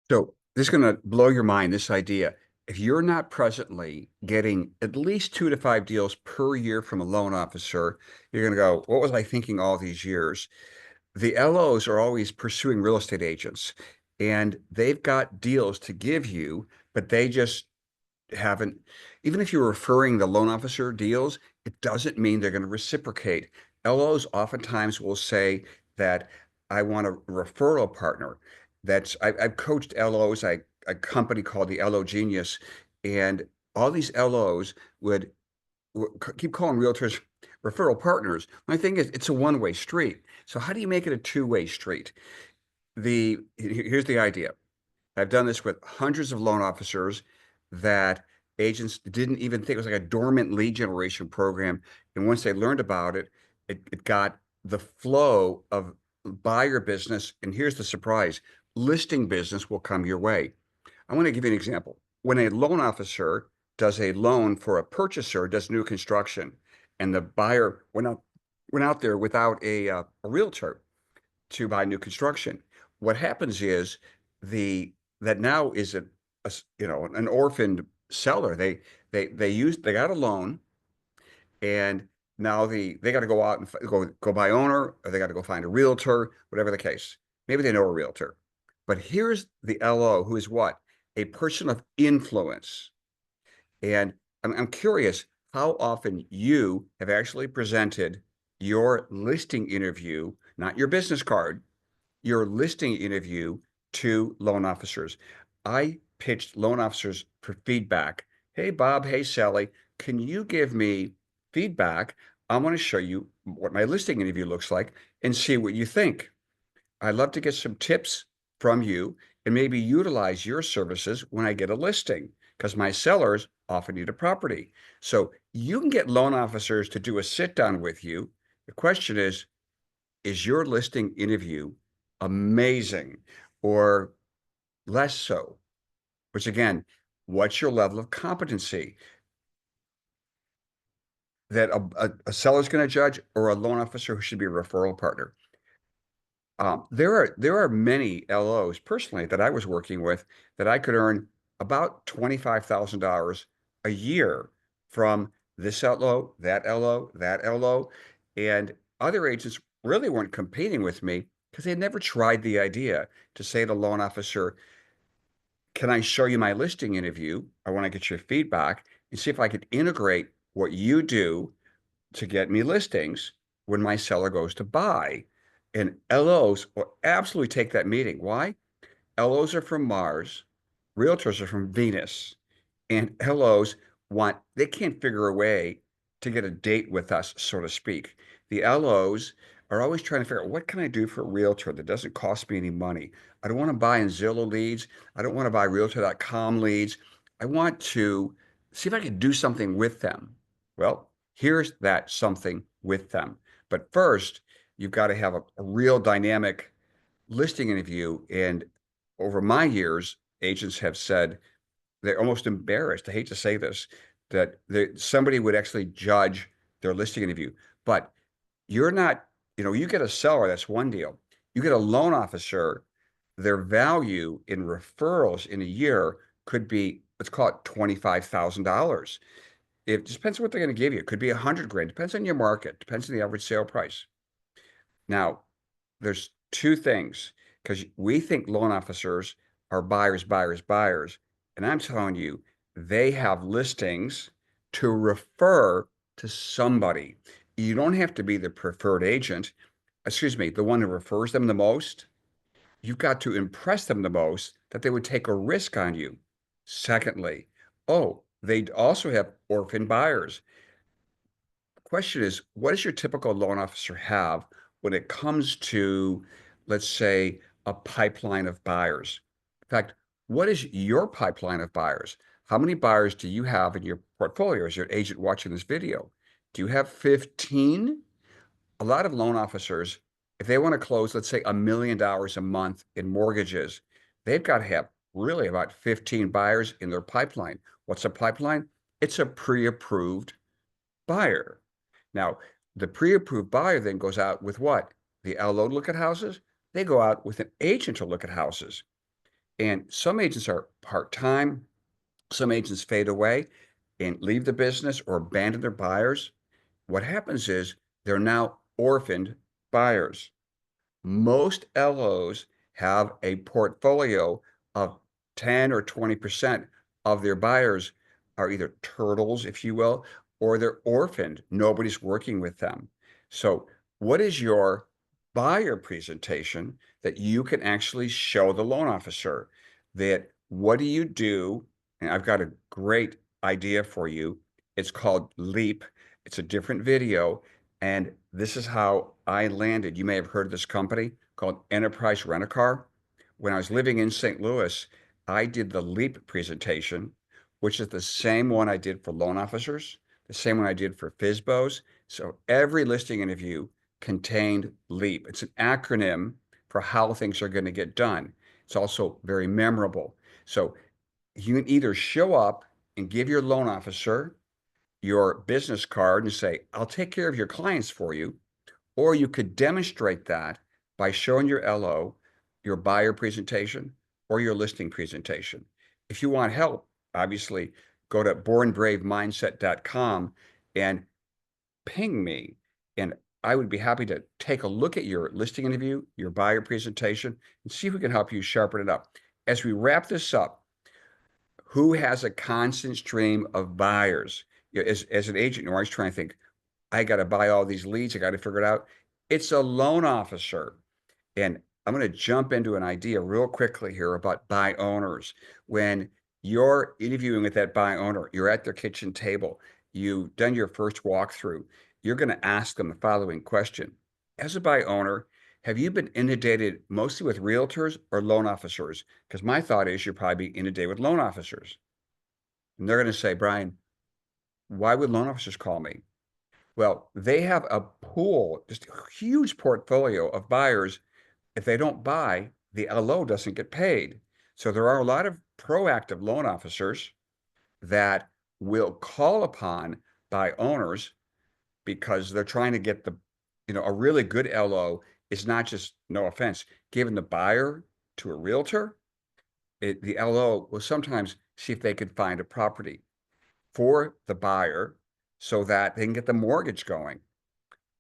So this is going to blow your mind, this idea. If you're not presently getting at least 2 to 5 deals per year from a loan officer, you're going to go, what was I thinking all these years? The LOs are always pursuing real estate agents and they've got deals to give you, but they just haven't, even if you're referring the loan officer deals, it doesn't mean they're going to reciprocate. LOs oftentimes will say that I want a referral partner. I've coached LOs, a company called the LO Genius, and all these LOs would keep calling realtors referral partners. My thing is, it's a one-way street. So how do you make it a two-way street? Here's the idea. I've done this with hundreds of loan officers that agents didn't even think it was like a dormant lead generation program. And once they learned about it, it got the flow of buyer business. And here's the surprise, listing business will come your way. I want to give you an example. When a loan officer does a loan for a purchaser, does new construction, and the buyer went out there without a realtor to buy new construction, what happens is the that now is an orphaned seller. They got a loan, and now they got to go out and go buy owner, or they got to go find a realtor, whatever the case. Maybe they know a realtor, but here's the LO, who is what? A person of influence. And I'm curious how often you have actually presented your listing interview, not your business card, your listing interview to loan officers. I pitched loan officers for feedback. Hey, Bob. Hey, Sally. Can you give me feedback? I want to show you what my listing interview looks like and see what you think. I'd love to get some tips from you and maybe utilize your services when I get a listing because my sellers often need a property. So you can get loan officers to do a sit down with you. The question is your listing interview amazing or less so? Which again, what's your level of competency that a seller's going to judge or a loan officer who should be a referral partner? There are many LOs personally that I was working with that I could earn about $25,000 a year from this LO, that LO, that LO, and other agents really weren't competing with me because they had never tried the idea to say to a loan officer, "Can I show you my listing interview? I want to get your feedback and see if I could integrate what you do to get me listings when my seller goes to buy." And LOs will absolutely take that meeting. Why? LOs are from Mars, realtors are from Venus, and LOs they can't figure a way to get a date with us, so to speak. The LOs are always trying to figure out, what can I do for a realtor that doesn't cost me any money? I don't want to buy in Zillow leads. I don't want to buy realtor.com leads. I want to see if I can do something with them. Well, here's that something with them. But first, you've got to have a real dynamic listing interview. And over my years, agents have said they're almost embarrassed. I hate to say this, that somebody would actually judge their listing interview. But you're not, you get a seller, that's one deal. You get a loan officer, their value in referrals in a year could be, let's call it $25,000. It just depends on what they're going to give you. It could be 100 grand, depends on your market, depends on the average sale price. Now, there's two things because we think loan officers are buyers, buyers, buyers. And I'm telling you, they have listings to refer to somebody. You don't have to be the preferred agent, excuse me, the one who refers them the most. You've got to impress them the most that they would take a risk on you. Secondly, oh, they also have orphan buyers. Question is, what does your typical loan officer have when it comes to, let's say, a pipeline of buyers? In fact, what is your pipeline of buyers? How many buyers do you have in your portfolio as your agent watching this video? Do you have 15? A lot of loan officers, if they want to close, let's say $1 million a month in mortgages, they've got to have really about 15 buyers in their pipeline. What's a pipeline? It's a pre-approved buyer. Now, the pre-approved buyer then goes out with what? The LO to look at houses? They go out with an agent to look at houses. And some agents are part-time, some agents fade away and leave the business or abandon their buyers. What happens is they're now orphaned buyers. Most LOs have a portfolio of 10 or 20% of their buyers are either turtles, if you will, or they're orphaned. Nobody's working with them. So, what is your buyer presentation that you can actually show the loan officer? That what do you do? And I've got a great idea for you. It's called Leap. It's a different video, and this is how I landed. You may have heard of this company called Enterprise Rent-A-Car. When I was living in St. Louis, I did the LEAP presentation, which is the same one I did for loan officers, the same one I did for FSBOs. So every listing interview contained LEAP. It's an acronym for how things are going to get done. It's also very memorable. So you can either show up and give your loan officer your business card and say, I'll take care of your clients for you. Or you could demonstrate that by showing your LO, your buyer presentation, or your listing presentation. If you want help, obviously go to bornbravemindset.com and ping me. And I would be happy to take a look at your listing interview, your buyer presentation, and see if we can help you sharpen it up. As we wrap this up, who has a constant stream of buyers? As an agent, you're always trying to think, I got to buy all these leads. I got to figure it out. It's a loan officer. And I'm going to jump into an idea real quickly here about buy owners. When you're interviewing with that buy owner, you're at their kitchen table, you've done your first walkthrough, you're going to ask them the following question. As a buy owner, have you been inundated mostly with realtors or loan officers? Because my thought is you're probably inundated with loan officers. And they're going to say, Brian, why would loan officers call me? Well, they have a pool, just a huge portfolio of buyers. If they don't buy, the LO doesn't get paid. So there are a lot of proactive loan officers that will call upon by owners because they're trying to get a really good LO is not just, no offense, giving the buyer to a realtor. The LO will sometimes see if they could find a property for the buyer so that they can get the mortgage going,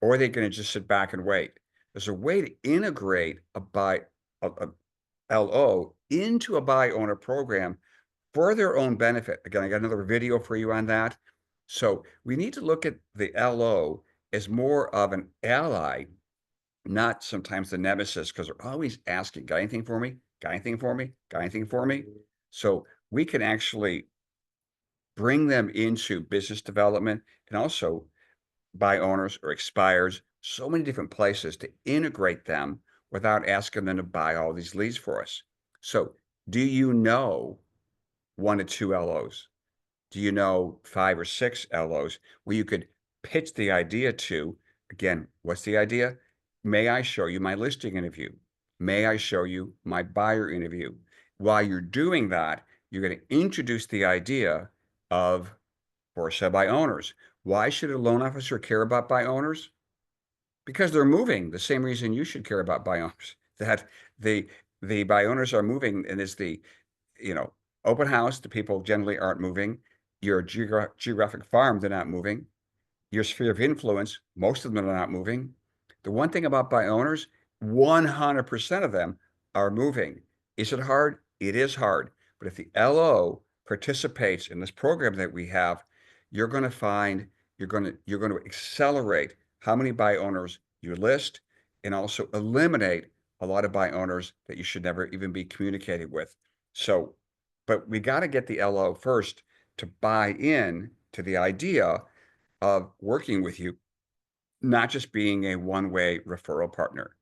or they're going to just sit back and wait. There's a way to integrate a LO into a buy owner program for their own benefit. Again, I got another video for you on that. So we need to look at the LO as more of an ally, not sometimes the nemesis, because they're always asking, got anything for me? Got anything for me? Got anything for me? So we can actually bring them into business development and also buy owners or expires, so many different places to integrate them without asking them to buy all these leads for us. So, do you know 1 to 2 LOs? Do you know 5 or 6 LOs where you could pitch the idea to? Again, what's the idea? May I show you my listing interview? May I show you my buyer interview? While you're doing that, you're going to introduce the idea of for sale by owners. Why should a loan officer care about buy owners? Because they're moving. The same reason you should care about buy owners. That the buy owners are moving, and it's the you know open house. The people generally aren't moving. Your geographic farm, they're not moving. Your sphere of influence, most of them are not moving. The one thing about buy owners, 100% of them are moving. Is it hard? It is hard. But if the LO participates in this program that we have, you're going to find you're going to accelerate how many buy owners you list and also eliminate a lot of buy owners that you should never even be communicating with. So, but we got to get the LO first to buy in to the idea of working with you, not just being a one-way referral partner.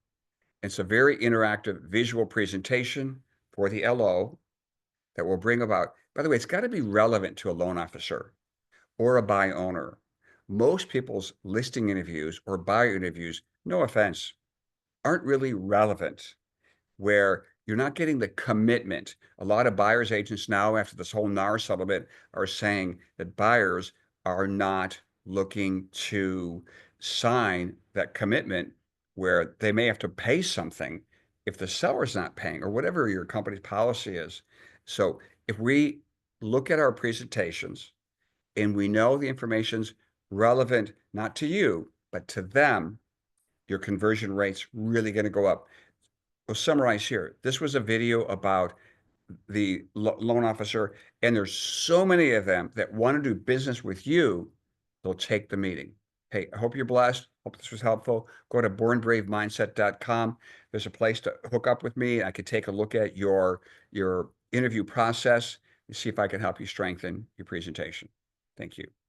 It's a very interactive visual presentation for the LO that will bring about, by the way, it's got to be relevant to a loan officer or a buy owner. Most people's listing interviews or buyer interviews, no offense, aren't really relevant, where you're not getting the commitment. A lot of buyers agents now, after this whole NAR settlement, are saying that buyers are not looking to sign that commitment where they may have to pay something if the seller's not paying or whatever your company's policy is. So if we look at our presentations and we know the information's relevant, not to you, but to them, your conversion rate's really going to go up. We'll summarize here. This was a video about the loan officer, and there's so many of them that want to do business with you, they'll take the meeting. Hey, I hope you're blessed. Hope this was helpful. Go to bornbravemindset.com. There's a place to hook up with me. I could take a look at your interview process and see if I can help you strengthen your presentation. Thank you.